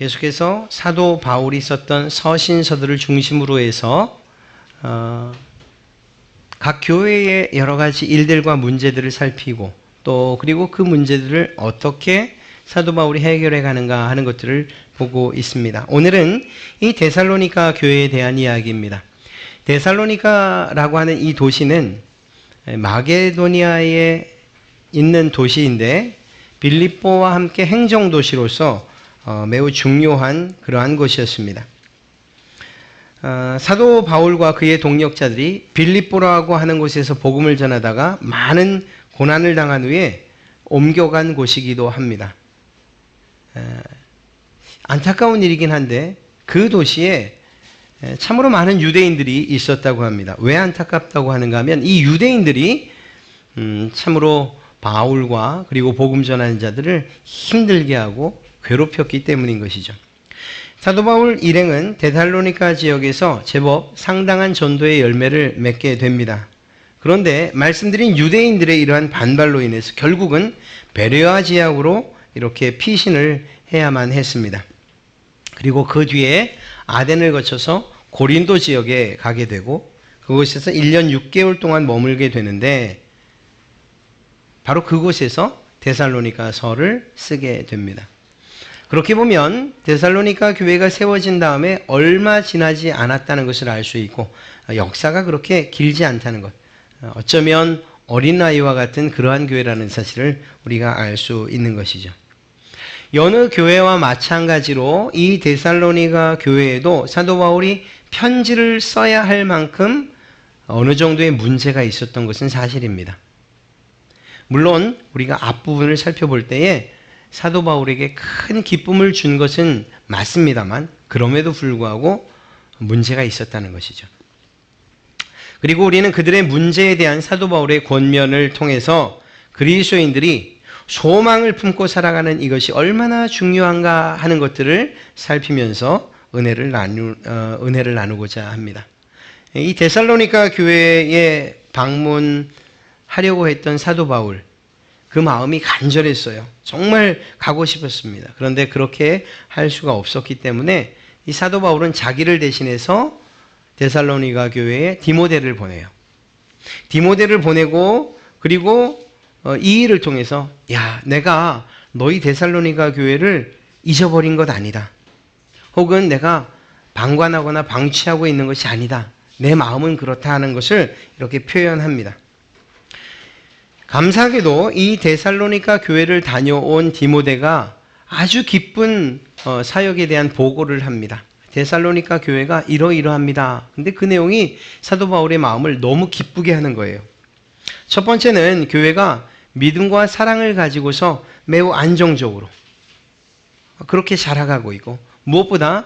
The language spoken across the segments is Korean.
계속해서 사도 바울이 썼던 서신서들을 중심으로 해서 각 교회의 여러 가지 일들과 문제들을 살피고 또 그리고 그 문제들을 어떻게 사도 바울이 해결해 가는가 하는 것들을 보고 있습니다. 오늘은 이 데살로니가 교회에 대한 이야기입니다. 데살로니가라고 하는 이 도시는 마게도니아에 있는 도시인데 빌립보와 함께 행정도시로서 매우 중요한 그러한 곳이었습니다. 사도 바울과 그의 동력자들이 빌립보라고 하는 곳에서 복음을 전하다가 많은 고난을 당한 후에 옮겨간 곳이기도 합니다. 안타까운 일이긴 한데 그 도시에 참으로 많은 유대인들이 있었다고 합니다. 왜 안타깝다고 하는가 하면 이 유대인들이 참으로 바울과 그리고 복음 전하는 자들을 힘들게 하고 괴롭혔기 때문인 것이죠. 사도 바울 일행은 데살로니가 지역에서 제법 상당한 전도의 열매를 맺게 됩니다. 그런데 말씀드린 유대인들의 이러한 반발로 인해서 결국은 베레아 지역으로 이렇게 피신을 해야만 했습니다. 그리고 그 뒤에 아덴을 거쳐서 고린도 지역에 가게 되고 그곳에서 1년 6개월 동안 머물게 되는데 바로 그곳에서 데살로니가서를 쓰게 됩니다. 그렇게 보면 데살로니가 교회가 세워진 다음에 얼마 지나지 않았다는 것을 알 수 있고 역사가 그렇게 길지 않다는 것, 어쩌면 어린아이와 같은 그러한 교회라는 사실을 우리가 알 수 있는 것이죠. 여느 교회와 마찬가지로 이 데살로니가 교회에도 사도 바울이 편지를 써야 할 만큼 어느 정도의 문제가 있었던 것은 사실입니다. 물론 우리가 앞부분을 살펴볼 때에 사도 바울에게 큰 기쁨을 준 것은 맞습니다만 그럼에도 불구하고 문제가 있었다는 것이죠. 그리고 우리는 그들의 문제에 대한 사도 바울의 권면을 통해서 그리스도인들이 소망을 품고 살아가는 이것이 얼마나 중요한가 하는 것들을 살피면서 은혜를 나누고자 합니다. 이 데살로니가 교회에 방문하려고 했던 사도 바울, 그 마음이 간절했어요. 정말 가고 싶었습니다. 그런데 그렇게 할 수가 없었기 때문에 이 사도 바울은 자기를 대신해서 데살로니가 교회에 디모데를 보내요. 디모데를 보내고 그리고 이 일을 통해서 내가 너희 데살로니가 교회를 잊어버린 것 아니다. 혹은 내가 방관하거나 방치하고 있는 것이 아니다. 내 마음은 그렇다 하는 것을 이렇게 표현합니다. 감사하게도 이 데살로니가 교회를 다녀온 디모데가 아주 기쁜 사역에 대한 보고를 합니다. 데살로니가 교회가 이러이러합니다. 근데 그 내용이 사도 바울의 마음을 너무 기쁘게 하는 거예요. 첫 번째는 교회가 믿음과 사랑을 가지고서 매우 안정적으로 그렇게 자라가고 있고 무엇보다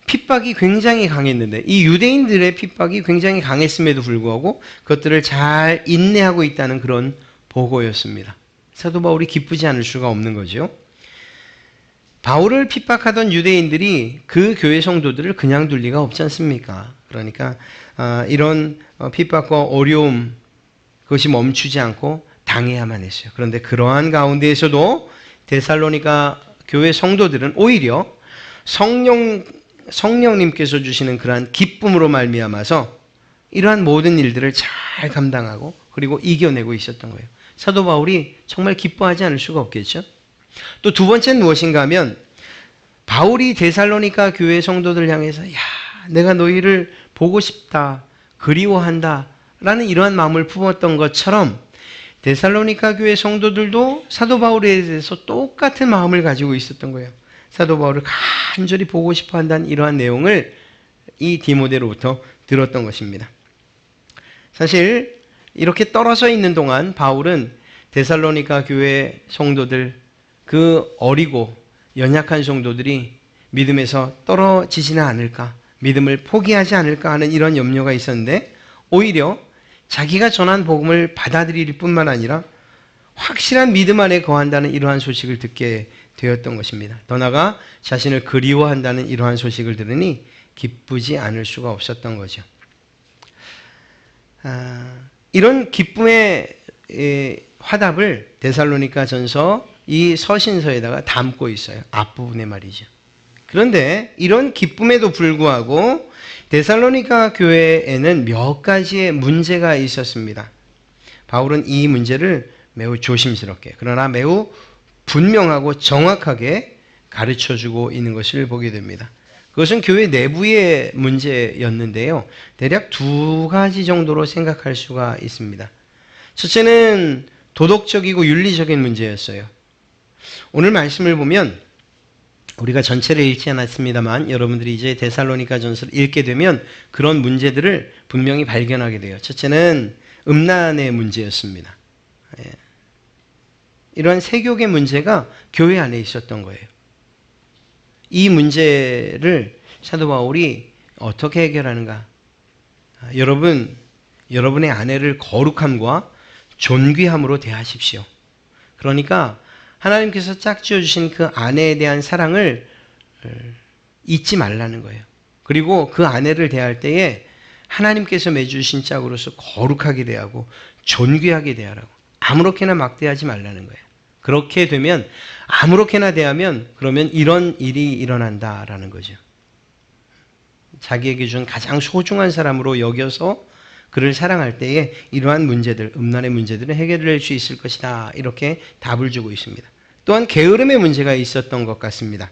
핍박이 굉장히 강했는데 이 유대인들의 핍박이 굉장히 강했음에도 불구하고 그것들을 잘 인내하고 있다는 그런 보고였습니다. 사도 바울이 기쁘지 않을 수가 없는 거죠. 바울을 핍박하던 유대인들이 그 교회 성도들을 그냥 둘 리가 없지 않습니까? 그러니까 이런 핍박과 어려움 그것이 멈추지 않고 당해야만 했어요. 그런데 그러한 가운데에서도 데살로니가 교회 성도들은 오히려 성령님께서 주시는 그러한 기쁨으로 말미암아서 이러한 모든 일들을 잘 감당하고 그리고 이겨내고 있었던 거예요. 사도 바울이 정말 기뻐하지 않을 수가 없겠죠. 또 두 번째는 무엇인가 하면 바울이 데살로니가 교회 성도들 향해서 내가 너희를 보고 싶다, 그리워한다 라는 이러한 마음을 품었던 것처럼 데살로니가 교회 성도들도 사도 바울에 대해서 똑같은 마음을 가지고 있었던 거예요. 사도 바울을 간절히 보고 싶어 한다는 이러한 내용을 이 디모데로부터 들었던 것입니다. 사실 이렇게 떨어져 있는 동안 바울은 데살로니가 교회 성도들, 그 어리고 연약한 성도들이 믿음에서 떨어지지는 않을까, 믿음을 포기하지 않을까 하는 이런 염려가 있었는데 오히려 자기가 전한 복음을 받아들일 뿐만 아니라 확실한 믿음 안에 거한다는 이러한 소식을 듣게 되었던 것입니다. 더 나아가 자신을 그리워한다는 이러한 소식을 들으니 기쁘지 않을 수가 없었던 거죠. 이런 기쁨의 화답을 데살로니가 전서 이 서신서에다가 담고 있어요. 앞부분에 말이죠. 그런데 이런 기쁨에도 불구하고 데살로니가 교회에는 몇 가지의 문제가 있었습니다. 바울은 이 문제를 매우 조심스럽게 그러나 매우 분명하고 정확하게 가르쳐주고 있는 것을 보게 됩니다. 그것은 교회 내부의 문제였는데요. 대략 두 가지 정도로 생각할 수가 있습니다. 첫째는 도덕적이고 윤리적인 문제였어요. 오늘 말씀을 보면 우리가 전체를 읽지 않았습니다만 여러분들이 이제 데살로니가 전서를 읽게 되면 그런 문제들을 분명히 발견하게 돼요. 첫째는 음란의 문제였습니다. 이러한 세욕의 문제가 교회 안에 있었던 거예요. 이 문제를 사도 바울이 어떻게 해결하는가? 여러분의 아내를 거룩함과 존귀함으로 대하십시오. 그러니까 하나님께서 짝지어 주신 그 아내에 대한 사랑을 잊지 말라는 거예요. 그리고 그 아내를 대할 때에 하나님께서 맺으신 짝으로서 거룩하게 대하고 존귀하게 대하라고. 아무렇게나 막 대하지 말라는 거예요. 그렇게 되면 아무렇게나 대하면 그러면 이런 일이 일어난다라는 거죠. 자기에게 준 가장 소중한 사람으로 여겨서 그를 사랑할 때에 이러한 문제들, 음란의 문제들은 해결될 수 있을 것이다. 이렇게 답을 주고 있습니다. 또한 게으름의 문제가 있었던 것 같습니다.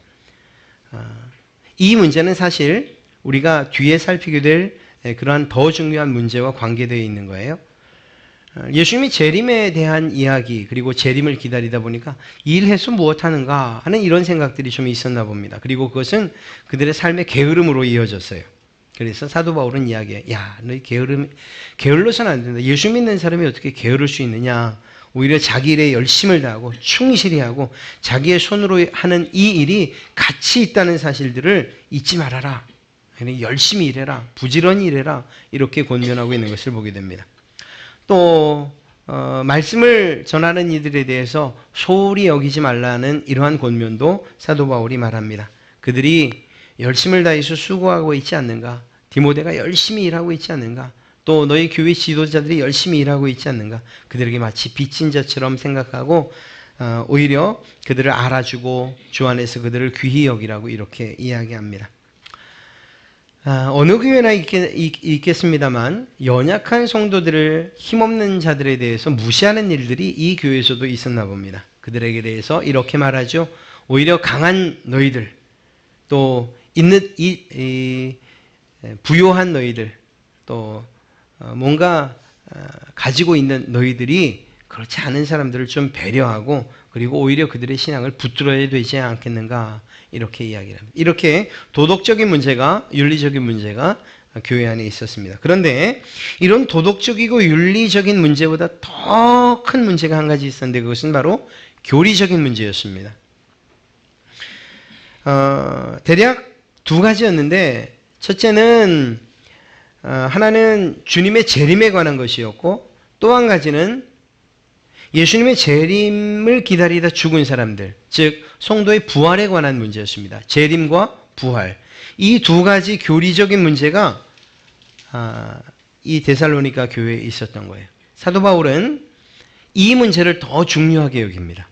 이 문제는 사실 우리가 뒤에 살피게 될 그러한 더 중요한 문제와 관계되어 있는 거예요. 예수님이 재림에 대한 이야기 그리고 재림을 기다리다 보니까 일해서 무엇하는가 하는 이런 생각들이 좀 있었나 봅니다. 그리고 그것은 그들의 삶의 게으름으로 이어졌어요. 그래서 사도 바울은 이야기해. 야, 너희 게을러서는 안 된다. 예수 믿는 사람이 어떻게 게으를 수 있느냐. 오히려 자기 일에 열심을 다하고 충실히 하고 자기의 손으로 하는 이 일이 가치 있다는 사실들을 잊지 말아라. 열심히 일해라. 부지런히 일해라. 이렇게 권면하고 있는 것을 보게 됩니다. 또 말씀을 전하는 이들에 대해서 소홀히 여기지 말라는 이러한 권면도 사도 바울이 말합니다. 그들이 열심을 다해서 수고하고 있지 않는가? 디모데가 열심히 일하고 있지 않는가? 또 너희 교회 지도자들이 열심히 일하고 있지 않는가? 그들에게 마치 빚진 자처럼 생각하고 오히려 그들을 알아주고 주 안에서 그들을 귀히 여기라고 이렇게 이야기합니다. 어느 교회나 있겠습니다만 연약한 성도들을 힘없는 자들에 대해서 무시하는 일들이 이 교회에서도 있었나 봅니다. 그들에게 대해서 이렇게 말하죠. 오히려 강한 너희들, 또 부요한 너희들, 또 뭔가 가지고 있는 너희들이 그렇지 않은 사람들을 좀 배려하고 그리고 오히려 그들의 신앙을 붙들어야 되지 않겠는가 이렇게 이야기를 합니다. 이렇게 도덕적인 문제가 윤리적인 문제가 교회 안에 있었습니다. 그런데 이런 도덕적이고 윤리적인 문제보다 더 큰 문제가 한 가지 있었는데 그것은 바로 교리적인 문제였습니다. 대략 두 가지였는데 첫째는 하나는 주님의 재림에 관한 것이었고 또 한 가지는 예수님의 재림을 기다리다 죽은 사람들, 즉 성도의 부활에 관한 문제였습니다. 재림과 부활. 이 두 가지 교리적인 문제가 이 데살로니가 교회에 있었던 거예요. 사도 바울은 이 문제를 더 중요하게 여깁니다.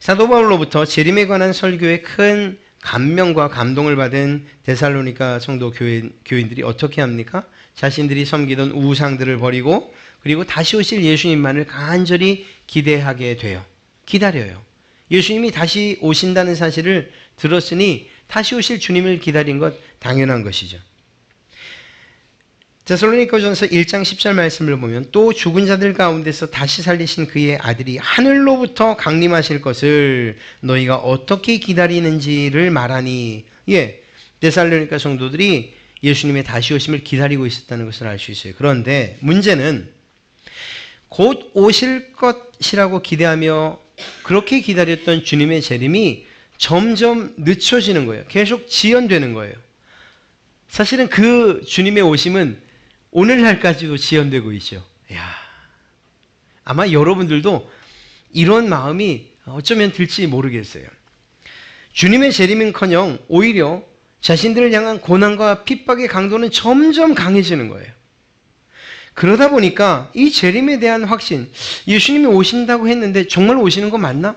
사도 바울로부터 재림에 관한 설교에 큰 감명과 감동을 받은 데살로니가 성도 교인들이 어떻게 합니까? 자신들이 섬기던 우상들을 버리고 그리고 다시 오실 예수님만을 간절히 기대하게 돼요. 기다려요. 예수님이 다시 오신다는 사실을 들었으니 다시 오실 주님을 기다린 것 당연한 것이죠. 데살로니가전서 1장 10절 말씀을 보면 또 죽은 자들 가운데서 다시 살리신 그의 아들이 하늘로부터 강림하실 것을 너희가 어떻게 기다리는지를 말하니, 데살로니가 성도들이 예수님의 다시 오심을 기다리고 있었다는 것을 알 수 있어요. 그런데 문제는 곧 오실 것이라고 기대하며 그렇게 기다렸던 주님의 재림이 점점 늦춰지는 거예요. 계속 지연되는 거예요. 사실은 그 주님의 오심은 오늘날까지도 지연되고 있죠. 아마 여러분들도 이런 마음이 어쩌면 들지 모르겠어요. 주님의 재림은커녕 오히려 자신들을 향한 고난과 핍박의 강도는 점점 강해지는 거예요. 그러다 보니까 이 재림에 대한 확신, 예수님이 오신다고 했는데 정말 오시는 거 맞나?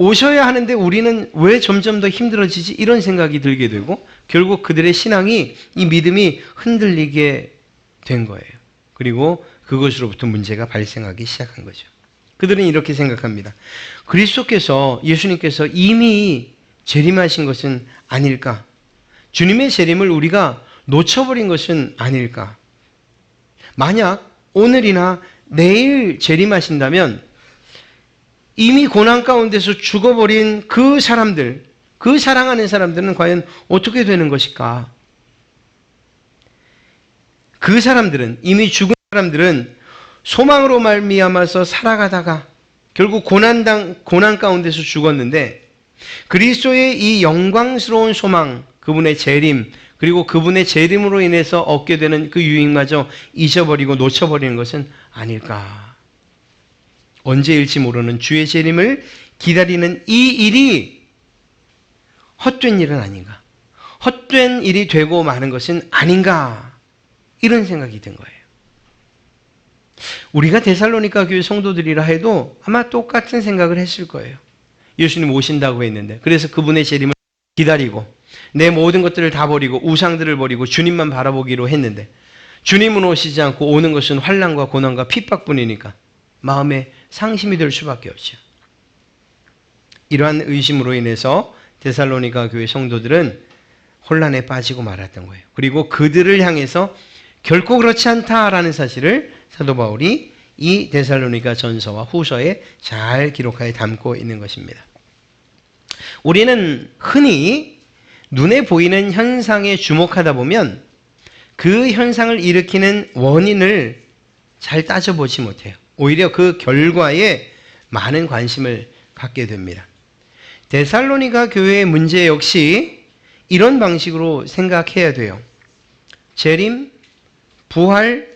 오셔야 하는데 우리는 왜 점점 더 힘들어지지? 이런 생각이 들게 되고 결국 그들의 신앙이, 이 믿음이 흔들리게 된 거예요. 그리고 그것으로부터 문제가 발생하기 시작한 거죠. 그들은 이렇게 생각합니다. 그리스도께서, 예수님께서 이미 재림하신 것은 아닐까? 주님의 재림을 우리가 놓쳐버린 것은 아닐까? 만약 오늘이나 내일 재림하신다면 이미 고난 가운데서 죽어버린 그 사람들, 그 사랑하는 사람들은 과연 어떻게 되는 것일까? 그 사람들은, 이미 죽은 사람들은 소망으로 말미암아서 살아가다가 결국 고난 가운데서 죽었는데 그리스도의 이 영광스러운 소망, 그분의 재림, 그리고 그분의 재림으로 인해서 얻게 되는 그 유익마저 잊어버리고 놓쳐버리는 것은 아닐까? 언제일지 모르는 주의 재림을 기다리는 이 일이 헛된 일은 아닌가? 헛된 일이 되고 마는 것은 아닌가? 이런 생각이 든 거예요. 우리가 데살로니가 교회 성도들이라 해도 아마 똑같은 생각을 했을 거예요. 예수님 오신다고 했는데, 그래서 그분의 재림을 기다리고 내 모든 것들을 다 버리고 우상들을 버리고 주님만 바라보기로 했는데 주님은 오시지 않고 오는 것은 환난과 고난과 핍박뿐이니까 마음에 상심이 될 수밖에 없죠. 이러한 의심으로 인해서 데살로니가 교회 성도들은 혼란에 빠지고 말았던 거예요. 그리고 그들을 향해서 결코 그렇지 않다라는 사실을 사도 바울이 이 데살로니가 전서와 후서에 잘 기록하여 담고 있는 것입니다. 우리는 흔히 눈에 보이는 현상에 주목하다 보면 그 현상을 일으키는 원인을 잘 따져보지 못해요. 오히려 그 결과에 많은 관심을 갖게 됩니다. 데살로니가 교회의 문제 역시 이런 방식으로 생각해야 돼요. 재림, 부활,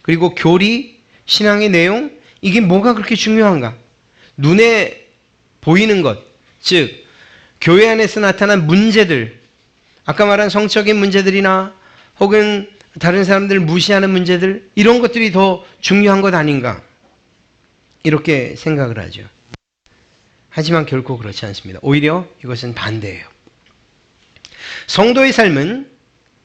그리고 교리, 신앙의 내용, 이게 뭐가 그렇게 중요한가? 눈에 보이는 것, 즉 교회 안에서 나타난 문제들, 아까 말한 성적인 문제들이나 혹은 다른 사람들을 무시하는 문제들, 이런 것들이 더 중요한 것 아닌가? 이렇게 생각을 하죠. 하지만 결코 그렇지 않습니다. 오히려 이것은 반대예요. 성도의 삶은,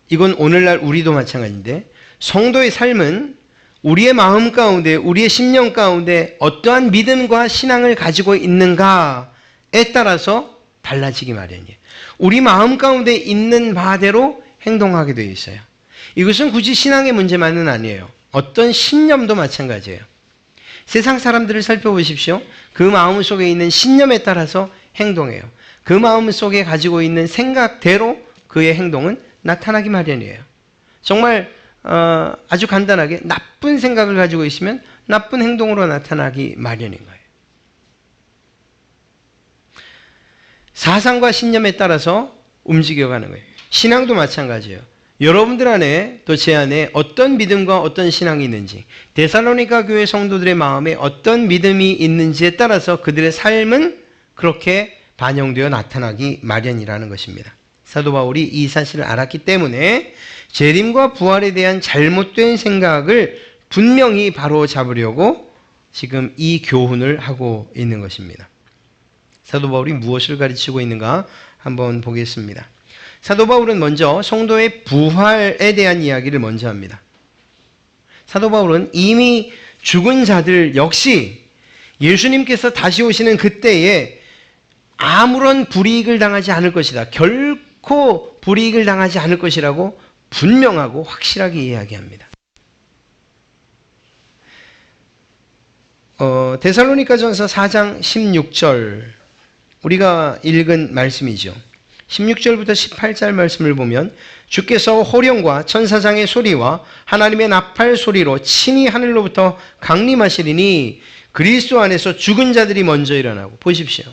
이건 오늘날 우리도 마찬가지인데, 성도의 삶은 우리의 마음 가운데, 우리의 심령 가운데 어떠한 믿음과 신앙을 가지고 있는가에 따라서 달라지기 마련이에요. 우리 마음 가운데 있는 바대로 행동하게 되어 있어요. 이것은 굳이 신앙의 문제만은 아니에요. 어떤 신념도 마찬가지예요. 세상 사람들을 살펴보십시오. 그 마음 속에 있는 신념에 따라서 행동해요. 그 마음 속에 가지고 있는 생각대로 그의 행동은 나타나기 마련이에요. 정말 아주 간단하게 나쁜 생각을 가지고 있으면 나쁜 행동으로 나타나기 마련인 거예요. 사상과 신념에 따라서 움직여가는 거예요. 신앙도 마찬가지예요. 여러분들 안에 또 제 안에 어떤 믿음과 어떤 신앙이 있는지, 데살로니가 교회 성도들의 마음에 어떤 믿음이 있는지에 따라서 그들의 삶은 그렇게 반영되어 나타나기 마련이라는 것입니다. 사도 바울이 이 사실을 알았기 때문에 재림과 부활에 대한 잘못된 생각을 분명히 바로 잡으려고 지금 이 교훈을 하고 있는 것입니다. 사도 바울이 무엇을 가르치고 있는가 한번 보겠습니다. 사도 바울은 먼저 성도의 부활에 대한 이야기를 먼저 합니다. 사도 바울은 이미 죽은 자들 역시 예수님께서 다시 오시는 그때에 아무런 불이익을 당하지 않을 것이다. 결코 불이익을 당하지 않을 것이라고 분명하고 확실하게 이야기합니다. 데살로니가전서 4장 16절 우리가 읽은 말씀이죠. 16절부터 18절 말씀을 보면 주께서 호령과 천사장의 소리와 하나님의 나팔 소리로 친히 하늘로부터 강림하시리니 그리스도 안에서 죽은 자들이 먼저 일어나고. 보십시오.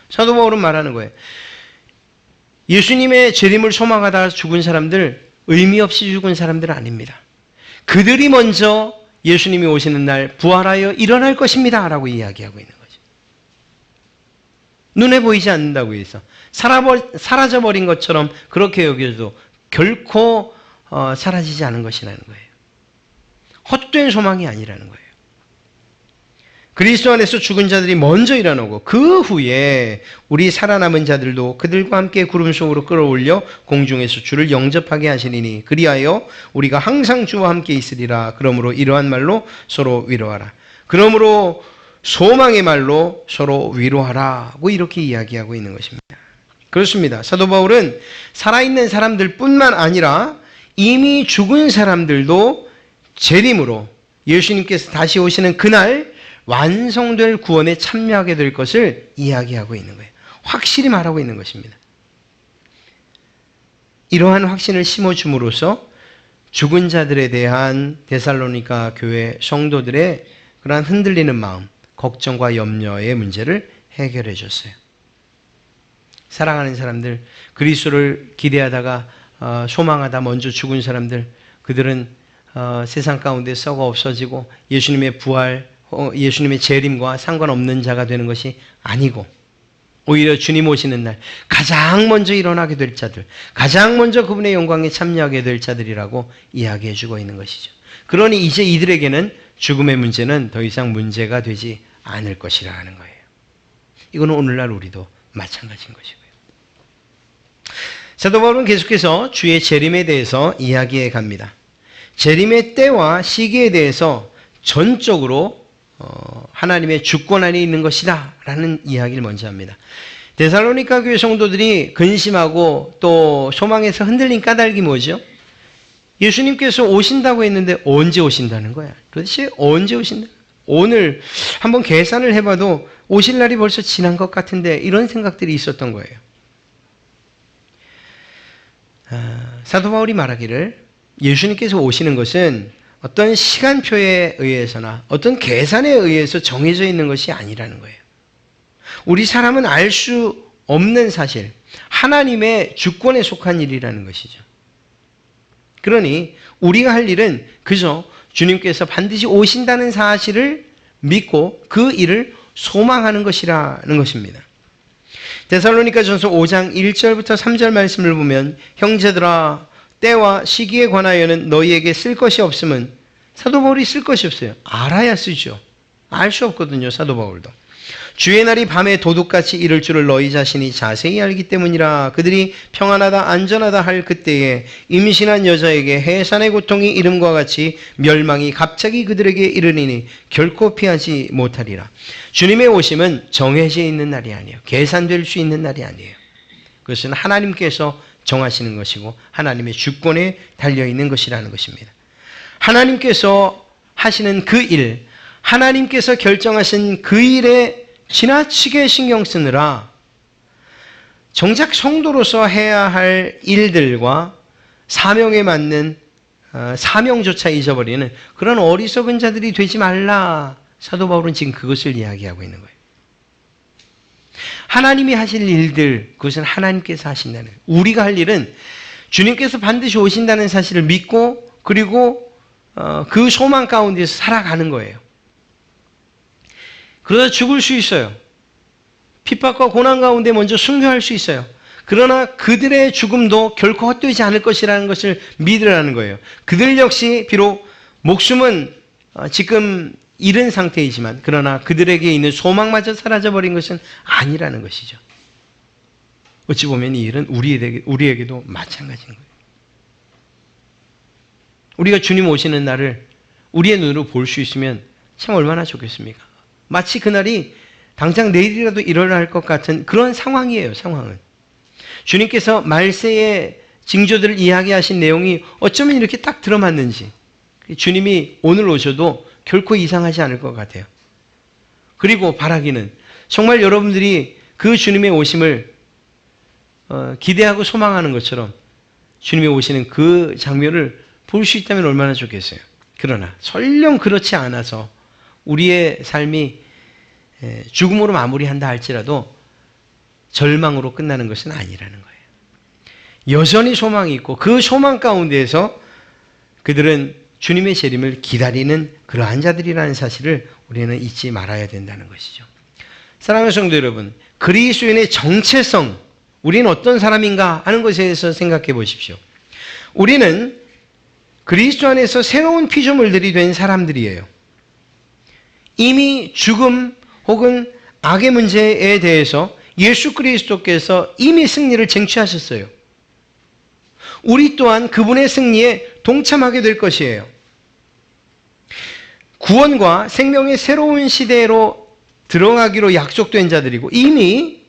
사도 바울은 말하는 거예요. 예수님의 재림을 소망하다가 죽은 사람들, 의미 없이 죽은 사람들은 아닙니다. 그들이 먼저 예수님이 오시는 날 부활하여 일어날 것입니다 라고 이야기하고 있는 거죠. 눈에 보이지 않는다고 해서 사라져버린 것처럼 그렇게 여겨도 결코 사라지지 않은 것이라는 거예요. 헛된 소망이 아니라는 거예요. 그리스도 안에서 죽은 자들이 먼저 일어나고 그 후에 우리 살아남은 자들도 그들과 함께 구름 속으로 끌어올려 공중에서 주를 영접하게 하시리니 그리하여 우리가 항상 주와 함께 있으리라. 그러므로 이러한 말로 서로 위로하라. 그러므로 소망의 말로 서로 위로하라고 이렇게 이야기하고 있는 것입니다. 그렇습니다. 사도 바울은 살아있는 사람들뿐만 아니라 이미 죽은 사람들도 재림으로 예수님께서 다시 오시는 그날 완성될 구원에 참여하게 될 것을 이야기하고 있는 거예요. 확실히 말하고 있는 것입니다. 이러한 확신을 심어줌으로써 죽은 자들에 대한 데살로니가 교회 성도들의 그러한 흔들리는 마음, 걱정과 염려의 문제를 해결해 줬어요. 사랑하는 사람들, 그리스도를 기대하다가 소망하다 먼저 죽은 사람들, 그들은 세상 가운데 썩어 없어지고 예수님의 부활, 예수님의 재림과 상관없는 자가 되는 것이 아니고 오히려 주님 오시는 날 가장 먼저 일어나게 될 자들, 가장 먼저 그분의 영광에 참여하게 될 자들이라고 이야기해 주고 있는 것이죠. 그러니 이제 이들에게는 죽음의 문제는 더 이상 문제가 되지 않을 것이라는 거예요. 이거는 오늘날 우리도 마찬가지인 것이고요. 사도 바울은 계속해서 주의 재림에 대해서 이야기해 갑니다. 재림의 때와 시기에 대해서 전적으로 하나님의 주권 안에 있는 것이다 라는 이야기를 먼저 합니다. 데살로니가 교회 성도들이 근심하고 또 소망에서 흔들린 까닭이 뭐죠? 예수님께서 오신다고 했는데 언제 오신다는 거야? 도대체 언제 오신다? 오늘 한번 계산을 해봐도 오실 날이 벌써 지난 것 같은데 이런 생각들이 있었던 거예요. 사도 바울이 말하기를 예수님께서 오시는 것은 어떤 시간표에 의해서나 어떤 계산에 의해서 정해져 있는 것이 아니라는 거예요. 우리 사람은 알 수 없는 사실, 하나님의 주권에 속한 일이라는 것이죠. 그러니 우리가 할 일은 그저 주님께서 반드시 오신다는 사실을 믿고 그 일을 소망하는 것이라는 것입니다. 데살로니가전서 5장 1절부터 3절 말씀을 보면 형제들아 때와 시기에 관하여는 너희에게 쓸 것이 없음은 사도 바울이 쓸 것이 없어요. 알아야 쓰죠. 알 수 없거든요. 사도 바울도. 주의 날이 밤에 도둑같이 이를 줄을 너희 자신이 자세히 알기 때문이라. 그들이 평안하다 안전하다 할 그때에 임신한 여자에게 해산의 고통이 이름과 같이 멸망이 갑자기 그들에게 이르리니 결코 피하지 못하리라. 주님의 오심은 정해져 있는 날이 아니에요. 계산될 수 있는 날이 아니에요. 그것은 하나님께서 정하시는 것이고 하나님의 주권에 달려있는 것이라는 것입니다. 하나님께서 하시는 그 일, 하나님께서 결정하신 그 일에 지나치게 신경 쓰느라 정작 성도로서 해야 할 일들과 사명에 맞는 사명조차 잊어버리는 그런 어리석은 자들이 되지 말라. 사도 바울은 지금 그것을 이야기하고 있는 거예요. 하나님이 하실 일들, 그것은 하나님께서 하신다는 거예요. 우리가 할 일은 주님께서 반드시 오신다는 사실을 믿고 그리고 그 소망 가운데서 살아가는 거예요. 그러다 죽을 수 있어요. 핍박과 고난 가운데 먼저 순교할 수 있어요. 그러나 그들의 죽음도 결코 헛되지 않을 것이라는 것을 믿으라는 거예요. 그들 역시 비록 목숨은 지금 잃은 상태이지만 그러나 그들에게 있는 소망마저 사라져버린 것은 아니라는 것이죠. 어찌 보면 이 일은 우리에게도 마찬가지인 거예요. 우리가 주님 오시는 날을 우리의 눈으로 볼 수 있으면 참 얼마나 좋겠습니까? 마치 그날이 당장 내일이라도 일어날 것 같은 그런 상황이에요. 상황은. 주님께서 말세의 징조들을 이야기하신 내용이 어쩌면 이렇게 딱 들어맞는지 주님이 오늘 오셔도 결코 이상하지 않을 것 같아요. 그리고 바라기는 정말 여러분들이 그 주님의 오심을 기대하고 소망하는 것처럼 주님이 오시는 그 장면을 볼 수 있다면 얼마나 좋겠어요. 그러나 설령 그렇지 않아서 우리의 삶이 죽음으로 마무리한다 할지라도 절망으로 끝나는 것은 아니라는 거예요. 여전히 소망이 있고 그 소망 가운데에서 그들은 주님의 재림을 기다리는 그러한 자들이라는 사실을 우리는 잊지 말아야 된다는 것이죠. 사랑하는 성도 여러분, 그리스도인의 정체성, 우리는 어떤 사람인가 하는 것에 대해서 생각해 보십시오. 우리는 그리스도 안에서 새로운 피조물들이 된 사람들이에요. 이미 죽음 혹은 악의 문제에 대해서 예수 그리스도께서 이미 승리를 쟁취하셨어요. 우리 또한 그분의 승리에 동참하게 될 것이에요. 구원과 생명의 새로운 시대로 들어가기로 약속된 자들이고 이미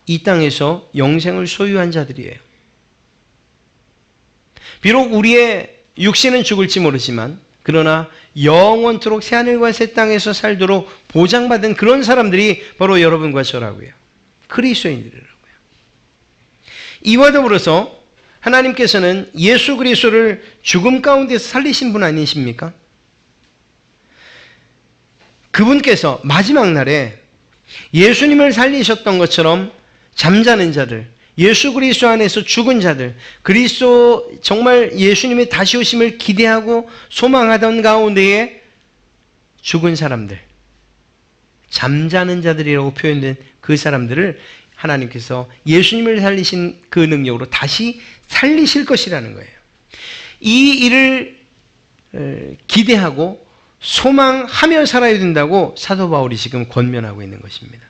이 땅에서 영생을 소유한 자들이에요. 비록 우리의 육신은 죽을지 모르지만 그러나 영원토록 새하늘과 새 땅에서 살도록 보장받은 그런 사람들이 바로 여러분과 저라고요. 그리스도인들이라고요. 이와 더불어서 하나님께서는 예수 그리스도를 죽음 가운데서 살리신 분 아니십니까? 그분께서 마지막 날에 예수님을 살리셨던 것처럼 잠자는 자들, 예수 그리스도 안에서 죽은 자들, 그리스도 정말 예수님의 다시 오심을 기대하고 소망하던 가운데에 죽은 사람들, 잠자는 자들이라고 표현된 그 사람들을 하나님께서 예수님을 살리신 그 능력으로 다시 살리실 것이라는 거예요. 이 일을 기대하고 소망하며 살아야 된다고 사도 바울이 지금 권면하고 있는 것입니다.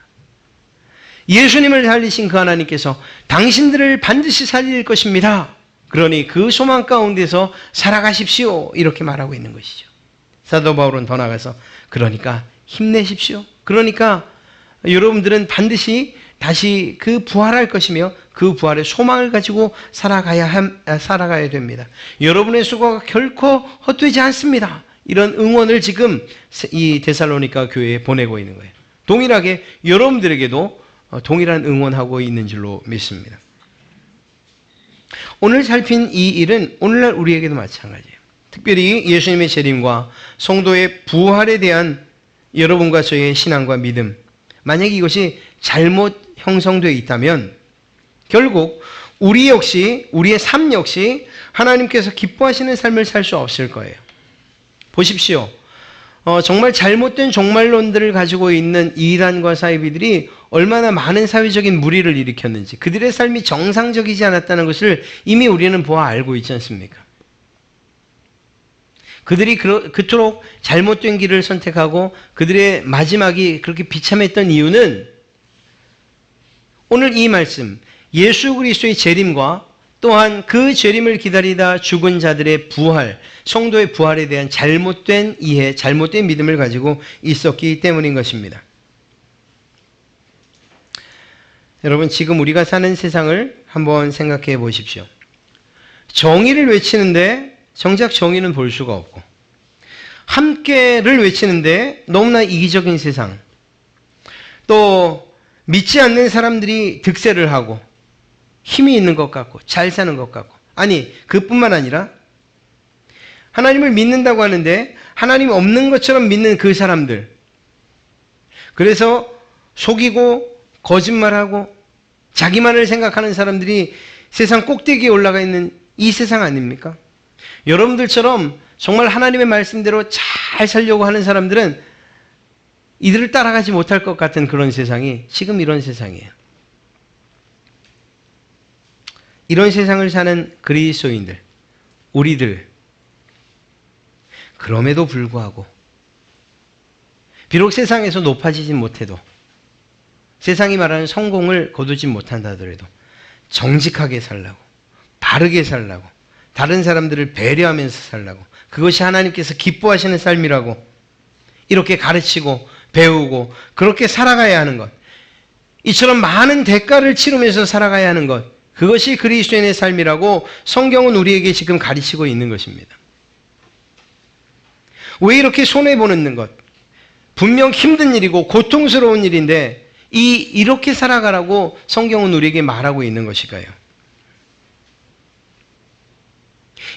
예수님을 살리신 그 하나님께서 당신들을 반드시 살릴 것입니다. 그러니 그 소망 가운데서 살아가십시오. 이렇게 말하고 있는 것이죠. 사도 바울은 더 나아가서 그러니까 힘내십시오. 그러니까 여러분들은 반드시 다시 그 부활할 것이며 그 부활의 소망을 가지고 살아가야 됩니다. 여러분의 수고가 결코 헛되지 않습니다. 이런 응원을 지금 이 데살로니가 교회에 보내고 있는 거예요. 동일하게 여러분들에게도 동일한 응원하고 있는 줄로 믿습니다. 오늘 살핀 이 일은 오늘날 우리에게도 마찬가지예요. 특별히 예수님의 재림과 성도의 부활에 대한 여러분과 저의 신앙과 믿음, 만약에 이것이 잘못 형성되어 있다면 결국 우리 역시, 우리의 삶 역시 하나님께서 기뻐하시는 삶을 살 수 없을 거예요. 보십시오. 정말 잘못된 종말론들을 가지고 있는 이단과 사이비들이 얼마나 많은 사회적인 무리를 일으켰는지, 그들의 삶이 정상적이지 않았다는 것을 이미 우리는 보아 알고 있지 않습니까? 그들이 그토록 잘못된 길을 선택하고 그들의 마지막이 그렇게 비참했던 이유는 오늘 이 말씀, 예수 그리스도의 재림과 또한 그 재림을 기다리다 죽은 자들의 부활, 성도의 부활에 대한 잘못된 이해, 잘못된 믿음을 가지고 있었기 때문인 것입니다. 여러분, 지금 우리가 사는 세상을 한번 생각해 보십시오. 정의를 외치는데 정작 정의는 볼 수가 없고, 함께를 외치는데 너무나 이기적인 세상, 또 믿지 않는 사람들이 득세를 하고 힘이 있는 것 같고 잘 사는 것 같고, 아니 그뿐만 아니라 하나님을 믿는다고 하는데 하나님 없는 것처럼 믿는 그 사람들, 그래서 속이고 거짓말하고 자기만을 생각하는 사람들이 세상 꼭대기에 올라가 있는 이 세상 아닙니까? 여러분들처럼 정말 하나님의 말씀대로 잘 살려고 하는 사람들은 이들을 따라가지 못할 것 같은 그런 세상이 지금 이런 세상이에요. 이런 세상을 사는 그리스도인들, 우리들, 그럼에도 불구하고 비록 세상에서 높아지진 못해도, 세상이 말하는 성공을 거두지 못한다 하더라도 정직하게 살라고, 바르게 살라고, 다른 사람들을 배려하면서 살라고, 그것이 하나님께서 기뻐하시는 삶이라고 이렇게 가르치고 배우고 그렇게 살아가야 하는 것, 이처럼 많은 대가를 치르면서 살아가야 하는 것, 그것이 그리스도인의 삶이라고 성경은 우리에게 지금 가르치고 있는 것입니다. 왜 이렇게 손해보는 것, 분명 힘든 일이고 고통스러운 일인데 이렇게 살아가라고 성경은 우리에게 말하고 있는 것일까요?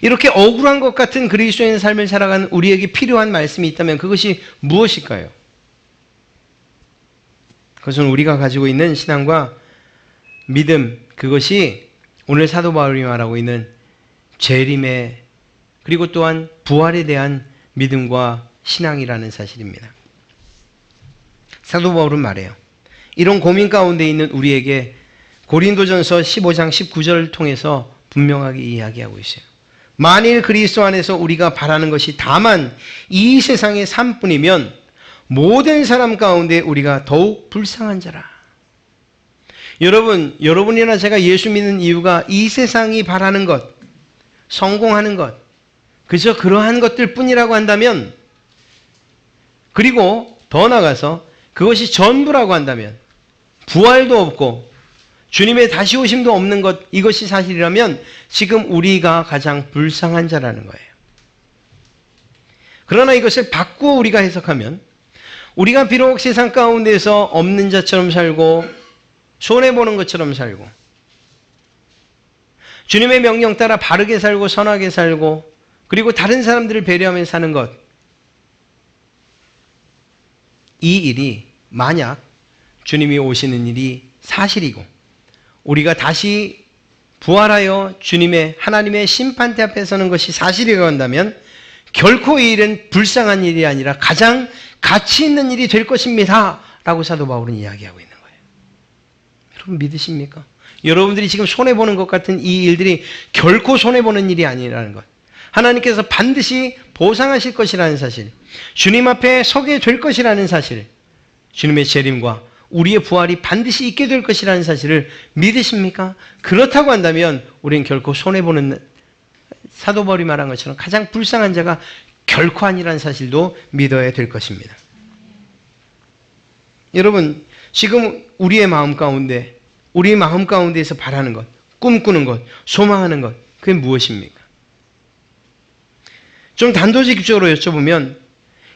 이렇게 억울한 것 같은 그리스도인의 삶을 살아가는 우리에게 필요한 말씀이 있다면 그것이 무엇일까요? 그것은 우리가 가지고 있는 신앙과 믿음, 그것이 오늘 사도 바울이 말하고 있는 재림의, 그리고 또한 부활에 대한 믿음과 신앙이라는 사실입니다. 사도 바울은 말해요. 이런 고민 가운데 있는 우리에게 고린도전서 15장 19절을 통해서 분명하게 이야기하고 있어요. 만일 그리스도 안에서 우리가 바라는 것이 다만 이 세상의 삶뿐이면 모든 사람 가운데 우리가 더욱 불쌍한 자라. 여러분이나 제가 예수 믿는 이유가 이 세상이 바라는 것, 성공하는 것, 그저 그러한 것들 뿐이라고 한다면, 그리고 더 나아가서 그것이 전부라고 한다면, 부활도 없고 주님의 다시 오심도 없는 것, 이것이 사실이라면 지금 우리가 가장 불쌍한 자라는 거예요. 그러나 이것을 바꾸어 우리가 해석하면, 우리가 비록 세상 가운데서 없는 자처럼 살고 손해보는 것처럼 살고 주님의 명령 따라 바르게 살고 선하게 살고 그리고 다른 사람들을 배려하며 사는 것, 이 일이 만약 주님이 오시는 일이 사실이고 우리가 다시 부활하여 주님의 하나님의 심판대 앞에 서는 것이 사실이라고 한다면 결코 이 일은 불쌍한 일이 아니라 가장 가치 있는 일이 될 것입니다 라고 사도 바울은 이야기하고 있는 거예요. 여러분 믿으십니까? 여러분들이 지금 손해보는 것 같은 이 일들이 결코 손해보는 일이 아니라는 것, 하나님께서 반드시 보상하실 것이라는 사실, 주님 앞에 서게 될 것이라는 사실, 주님의 재림과 우리의 부활이 반드시 있게 될 것이라는 사실을 믿으십니까? 그렇다고 한다면 우리는 결코 손해보는, 사도 바울이 말한 것처럼 가장 불쌍한 자가 결코 아니라는 사실도 믿어야 될 것입니다. 여러분, 지금 우리의 마음 가운데에서 바라는 것, 꿈꾸는 것, 소망하는 것, 그게 무엇입니까? 좀 단도직입적으로 여쭤보면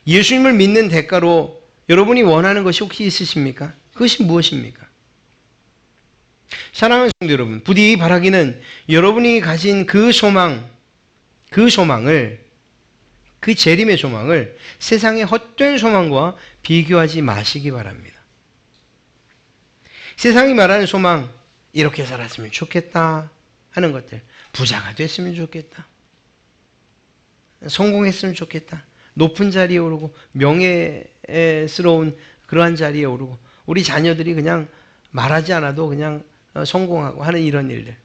예수님을 믿는 대가로 여러분이 원하는 것이 혹시 있으십니까? 그것이 무엇입니까? 사랑하는 성도 여러분, 부디 바라기는 여러분이 가진 그 소망을, 그 재림의 소망을 세상의 헛된 소망과 비교하지 마시기 바랍니다. 세상이 말하는 소망, 이렇게 살았으면 좋겠다 하는 것들, 부자가 됐으면 좋겠다, 성공했으면 좋겠다, 높은 자리에 오르고 명예스러운 그러한 자리에 오르고 우리 자녀들이 그냥 말하지 않아도 그냥 성공하고 하는 이런 일들,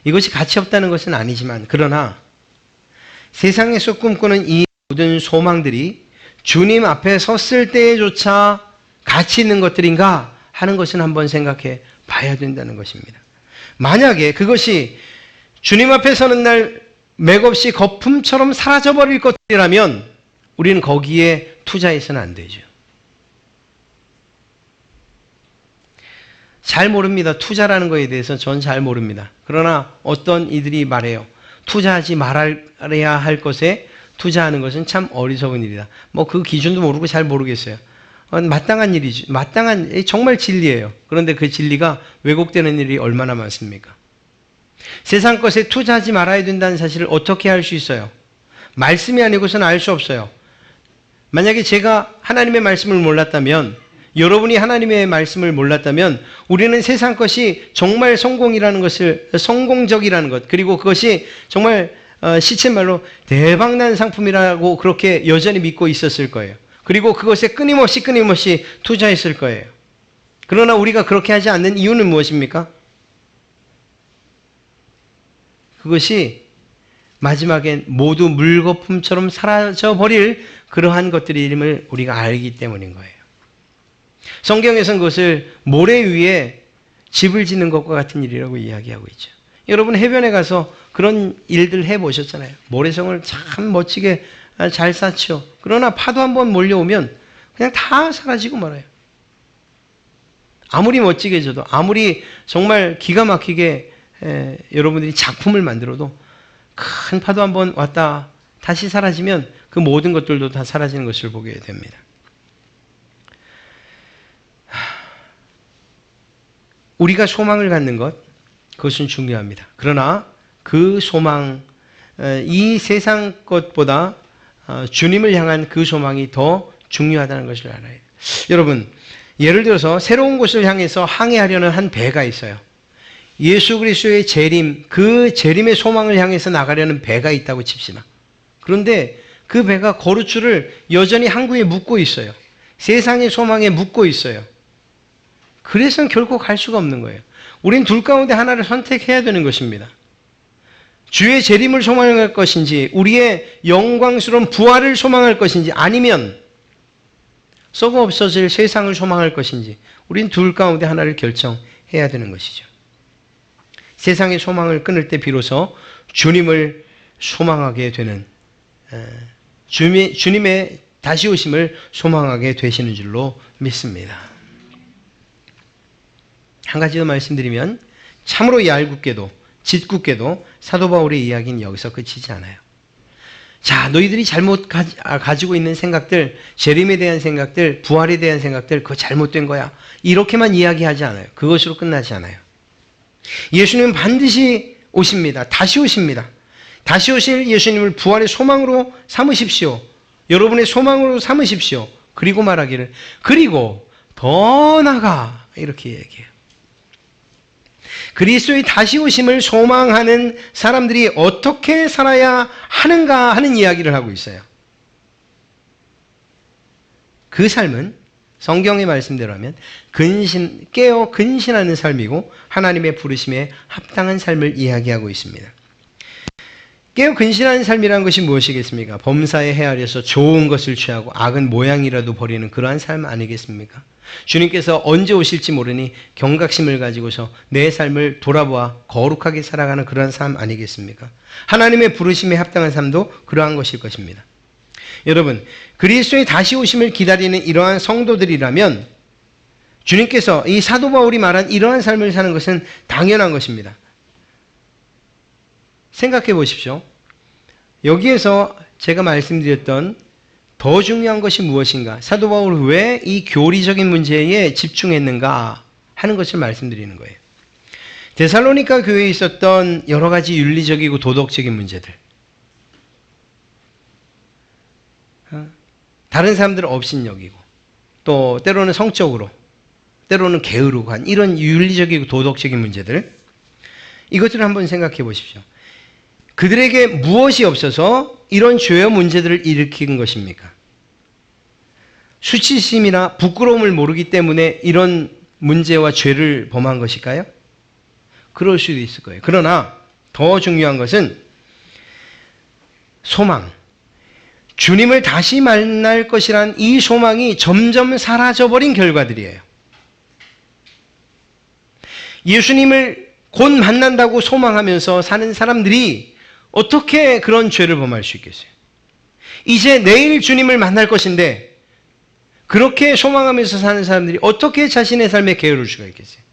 이것이 가치 없다는 것은 아니지만, 그러나 세상에서 꿈꾸는 이 모든 소망들이 주님 앞에 섰을 때조차 가치 있는 것들인가 하는 것은 한번 생각해 봐야 된다는 것입니다. 만약에 그것이 주님 앞에 서는 날 맥없이 거품처럼 사라져버릴 것들이라면 우리는 거기에 투자해서는 안 되죠. 잘 모릅니다. 투자라는 것에 대해서 전 잘 모릅니다. 그러나 어떤 이들이 말해요. 투자하지 말아야 할 것에 투자하는 것은 참 어리석은 일이다. 그 기준도 모르고 잘 모르겠어요. 마땅한 일이죠. 정말 진리예요. 그런데 그 진리가 왜곡되는 일이 얼마나 많습니까? 세상 것에 투자하지 말아야 된다는 사실을 어떻게 알 수 있어요? 말씀이 아니고서는 알 수 없어요. 만약에 제가 하나님의 말씀을 몰랐다면, 여러분이 하나님의 말씀을 몰랐다면 우리는 세상 것이 정말 성공이라는 것을, 성공적이라는 것, 그리고 그것이 정말 시쳇말로 대박난 상품이라고 그렇게 여전히 믿고 있었을 거예요. 그리고 그것에 끊임없이 투자했을 거예요. 그러나 우리가 그렇게 하지 않는 이유는 무엇입니까? 그것이 마지막엔 모두 물거품처럼 사라져버릴 그러한 것들임을 우리가 알기 때문인 거예요. 성경에서는 그것을 모래 위에 집을 짓는 것과 같은 일이라고 이야기하고 있죠. 여러분 해변에 가서 그런 일들 해보셨잖아요. 모래성을 참 멋지게 잘 쌓죠. 그러나 파도 한번 몰려오면 그냥 다 사라지고 말아요. 아무리 멋지게 져도, 아무리 정말 기가 막히게 여러분들이 작품을 만들어도 큰 파도 한번 왔다 다시 사라지면 그 모든 것들도 다 사라지는 것을 보게 됩니다. 우리가 소망을 갖는 것, 그것은 중요합니다. 그러나 그 소망, 이 세상 것보다 주님을 향한 그 소망이 더 중요하다는 것을 알아야 해요. 여러분, 예를 들어서 새로운 곳을 향해서 항해하려는 한 배가 있어요. 예수 그리스도의 재림, 그 재림의 소망을 향해서 나가려는 배가 있다고 칩시다. 그런데 그 배가 거루줄을 여전히 항구에 묶고 있어요. 세상의 소망에 묶고 있어요. 그래서는 결코 갈 수가 없는 거예요. 우린 둘 가운데 하나를 선택해야 되는 것입니다. 주의 재림을 소망할 것인지, 우리의 영광스러운 부활을 소망할 것인지, 아니면 썩어 없어질 세상을 소망할 것인지, 우린 둘 가운데 하나를 결정해야 되는 것이죠. 세상의 소망을 끊을 때 비로소 주님을 소망하게 되는, 주님의 다시 오심을 소망하게 되시는 줄로 믿습니다. 한 가지 더 말씀드리면, 참으로 얄궂게도 짓궂게도 사도 바울의 이야기는 여기서 끝이지 않아요. 자, 너희들이 잘못 가지고 있는 생각들, 재림에 대한 생각들, 부활에 대한 생각들, 그거 잘못된 거야, 이렇게만 이야기하지 않아요. 그것으로 끝나지 않아요. 예수님은 반드시 오십니다. 다시 오십니다. 다시 오실 예수님을 부활의 소망으로 삼으십시오. 여러분의 소망으로 삼으십시오. 그리고 말하기를, 그리고 더 나아가, 이렇게 얘기해요. 그리스도의 다시 오심을 소망하는 사람들이 어떻게 살아야 하는가 하는 이야기를 하고 있어요. 그 삶은 성경의 말씀대로 하면 깨어 근신하는 삶이고 하나님의 부르심에 합당한 삶을 이야기하고 있습니다. 깨어 근신하는 삶이라는 것이 무엇이겠습니까? 범사에 헤아려서 좋은 것을 취하고 악은 모양이라도 버리는 그러한 삶 아니겠습니까? 주님께서 언제 오실지 모르니 경각심을 가지고서 내 삶을 돌아보아 거룩하게 살아가는 그러한 삶 아니겠습니까? 하나님의 부르심에 합당한 삶도 그러한 것일 것입니다. 여러분, 그리스도의 다시 오심을 기다리는 이러한 성도들이라면 주님께서 이 사도 바울이 말한 이러한 삶을 사는 것은 당연한 것입니다. 생각해 보십시오. 여기에서 제가 말씀드렸던 더 중요한 것이 무엇인가? 사도 바울은 왜 이 교리적인 문제에 집중했는가 하는 것을 말씀드리는 거예요. 데살로니가 교회에 있었던 여러 가지 윤리적이고 도덕적인 문제들, 다른 사람들은 업신여기고 또 때로는 성적으로, 때로는 게으르고 한 이런 윤리적이고 도덕적인 문제들, 이것들을 한번 생각해 보십시오. 그들에게 무엇이 없어서 이런 죄의 문제들을 일으킨 것입니까? 수치심이나 부끄러움을 모르기 때문에 이런 문제와 죄를 범한 것일까요? 그럴 수도 있을 거예요. 그러나 더 중요한 것은 소망, 주님을 다시 만날 것이란 이 소망이 점점 사라져버린 결과들이에요. 예수님을 곧 만난다고 소망하면서 사는 사람들이 어떻게 그런 죄를 범할 수 있겠어요? 이제 내일 주님을 만날 것인데 그렇게 소망하면서 사는 사람들이 어떻게 자신의 삶에 게으를 수가 있겠어요?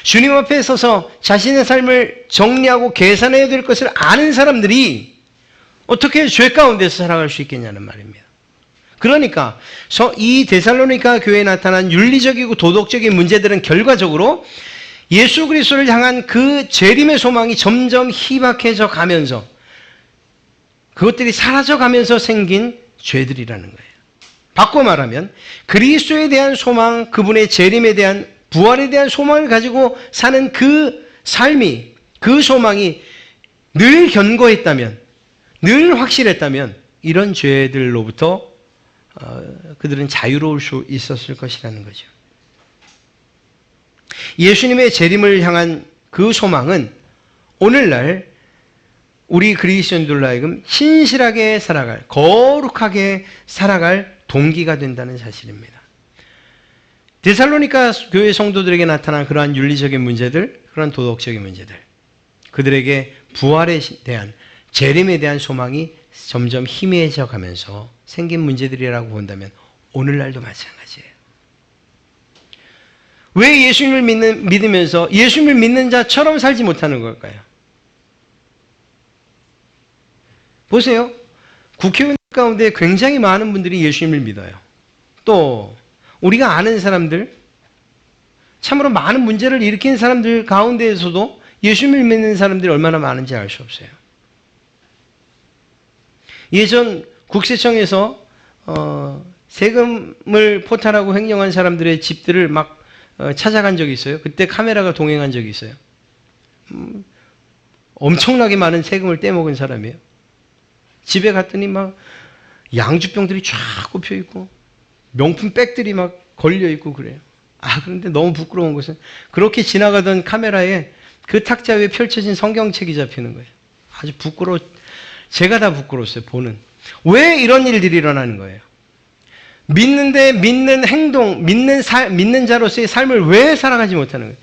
주님 앞에 서서 자신의 삶을 정리하고 계산해야 될 것을 아는 사람들이 어떻게 죄 가운데서 살아갈 수 있겠냐는 말입니다. 그러니까 이 데살로니가 교회에 나타난 윤리적이고 도덕적인 문제들은 결과적으로 예수 그리스도를 향한 그 재림의 소망이 점점 희박해져 가면서 그것들이 사라져 가면서 생긴 죄들이라는 거예요. 바꿔 말하면 그리스도에 대한 소망, 그분의 재림에 대한, 부활에 대한 소망을 가지고 사는 그 삶이, 그 소망이 늘 견고했다면, 늘 확실했다면 이런 죄들로부터 그들은 자유로울 수 있었을 것이라는 거죠. 예수님의 재림을 향한 그 소망은 오늘날 우리 그리스도인들로 하여금 신실하게 살아갈, 거룩하게 살아갈 동기가 된다는 사실입니다. 데살로니가 교회 성도들에게 나타난 그러한 윤리적인 문제들, 그러한 도덕적인 문제들, 그들에게 부활에 대한, 재림에 대한 소망이 점점 희미해져 가면서 생긴 문제들이라고 본다면 오늘날도 마찬가지예요. 왜 예수님을 믿으면서 예수님을 믿는 자처럼 살지 못하는 걸까요? 보세요. 국회의원 가운데 굉장히 많은 분들이 예수님을 믿어요. 또 우리가 아는 사람들, 참으로 많은 문제를 일으킨 사람들 가운데에서도 예수님을 믿는 사람들이 얼마나 많은지 알 수 없어요. 예전 국세청에서 세금을 포탈하고 횡령한 사람들의 집들을 막 찾아간 적이 있어요. 그때 카메라가 동행한 적이 있어요. 엄청나게 많은 세금을 떼먹은 사람이에요. 집에 갔더니 막 양주병들이 쫙 꼽혀 있고 명품 백들이 막 걸려 있고 그래요. 그런데 너무 부끄러운 것은 그렇게 지나가던 카메라에 그 탁자 위에 펼쳐진 성경책이 잡히는 거예요. 아주 제가 다 부끄러웠어요, 보는. 왜 이런 일들이 일어나는 거예요? 믿는데 믿는 행동, 믿는 자로서의 삶을 왜 살아가지 못하는 거예요?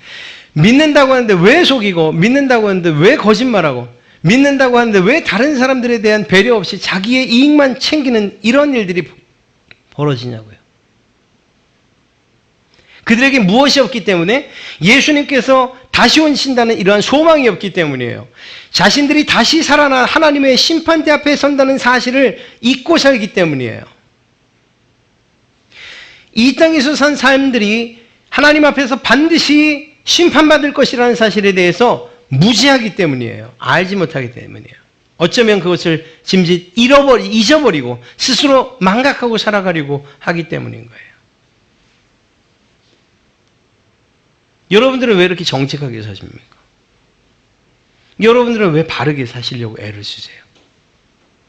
믿는다고 하는데 왜 속이고, 믿는다고 하는데 왜 거짓말하고, 믿는다고 하는데 왜 다른 사람들에 대한 배려 없이 자기의 이익만 챙기는 이런 일들이 벌어지냐고요. 그들에게 무엇이 없기 때문에? 예수님께서 다시 오신다는 이러한 소망이 없기 때문이에요. 자신들이 다시 살아나 하나님의 심판대 앞에 선다는 사실을 잊고 살기 때문이에요. 이 땅에서 산 삶들이 하나님 앞에서 반드시 심판받을 것이라는 사실에 대해서 무지하기 때문이에요. 알지 못하기 때문이에요. 어쩌면 그것을 짐짓 잊어버리고 스스로 망각하고 살아가려고 하기 때문인 거예요. 여러분들은 왜 이렇게 정직하게 사십니까? 여러분들은 왜 바르게 사시려고 애를 쓰세요?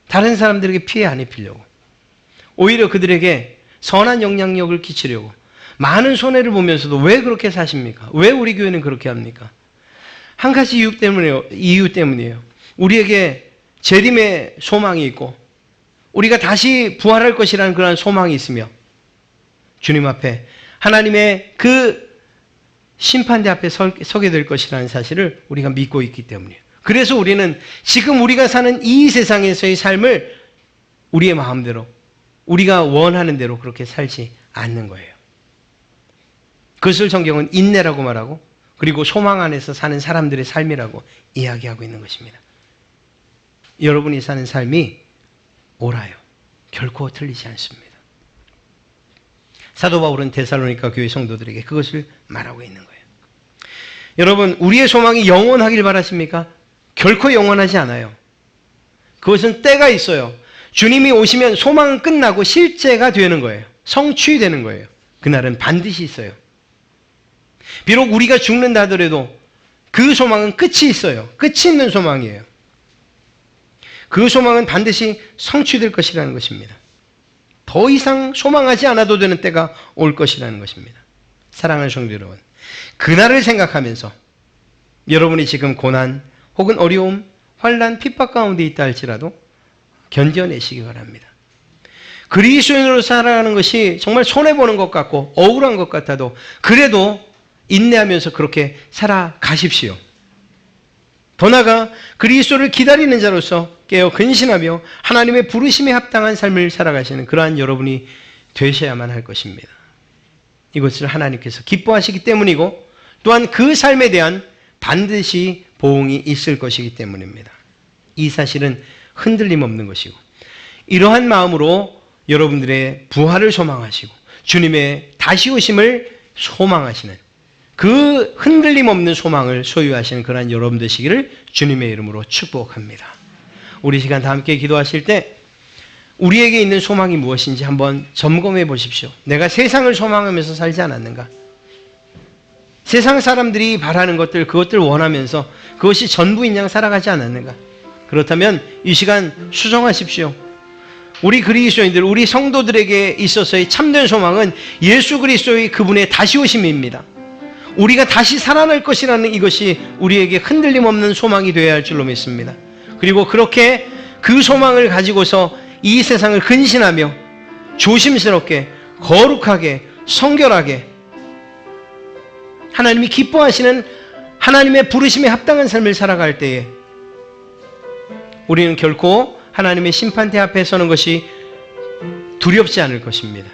다른 사람들에게 피해 안 입히려고. 오히려 그들에게 선한 영향력을 끼치려고. 많은 손해를 보면서도 왜 그렇게 사십니까? 왜 우리 교회는 그렇게 합니까? 한 가지 이유 때문이에요. 우리에게 재림의 소망이 있고 우리가 다시 부활할 것이라는 그런 소망이 있으며 주님 앞에 하나님의 그 심판대 앞에 서게 될 것이라는 사실을 우리가 믿고 있기 때문이에요. 그래서 우리는 지금 우리가 사는 이 세상에서의 삶을 우리의 마음대로 우리가 원하는 대로 그렇게 살지 않는 거예요. 그것을 성경은 인내라고 말하고 그리고 소망 안에서 사는 사람들의 삶이라고 이야기하고 있는 것입니다. 여러분이 사는 삶이 옳아요. 결코 틀리지 않습니다. 사도 바울은 데살로니가 교회 성도들에게 그것을 말하고 있는 거예요. 여러분, 우리의 소망이 영원하길 바라십니까? 결코 영원하지 않아요. 그것은 때가 있어요. 주님이 오시면 소망은 끝나고 실제가 되는 거예요. 성취되는 거예요. 그날은 반드시 있어요. 비록 우리가 죽는다 하더라도 그 소망은 끝이 있어요. 끝이 있는 소망이에요. 그 소망은 반드시 성취될 것이라는 것입니다. 더 이상 소망하지 않아도 되는 때가 올 것이라는 것입니다. 사랑하는 성도 여러분, 그날을 생각하면서 여러분이 지금 고난 혹은 어려움, 환난, 핍박 가운데 있다 할지라도 견뎌내시기 바랍니다. 그리스도인으로 살아가는 것이 정말 손해보는 것 같고 억울한 것 같아도 그래도 인내하면서 그렇게 살아가십시오. 더 나아가 그리스도를 기다리는 자로서 깨어 근신하며 하나님의 부르심에 합당한 삶을 살아가시는 그러한 여러분이 되셔야만 할 것입니다. 이것을 하나님께서 기뻐하시기 때문이고 또한 그 삶에 대한 반드시 보응이 있을 것이기 때문입니다. 이 사실은 흔들림 없는 것이고 이러한 마음으로 여러분들의 부활을 소망하시고 주님의 다시 오심을 소망하시는 그 흔들림 없는 소망을 소유하시는 그러한 여러분 되시기를 주님의 이름으로 축복합니다. 우리 시간 다 함께 기도하실 때 우리에게 있는 소망이 무엇인지 한번 점검해 보십시오. 내가 세상을 소망하면서 살지 않았는가? 세상 사람들이 바라는 것들, 그것들 원하면서 그것이 전부인 양 살아가지 않았는가? 그렇다면 이 시간 수정하십시오. 우리 그리스도인들, 우리 성도들에게 있어서의 참된 소망은 예수 그리스도의 그분의 다시 오심입니다. 우리가 다시 살아날 것이라는 이것이 우리에게 흔들림 없는 소망이 되어야 할 줄로 믿습니다. 그리고 그렇게 그 소망을 가지고서 이 세상을 근신하며 조심스럽게 거룩하게 성결하게 하나님이 기뻐하시는 하나님의 부르심에 합당한 삶을 살아갈 때에 우리는 결코 하나님의 심판대 앞에 서는 것이 두렵지 않을 것입니다.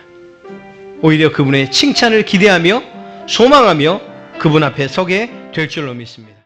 오히려 그분의 칭찬을 기대하며 소망하며 그분 앞에 서게 될 줄로 믿습니다.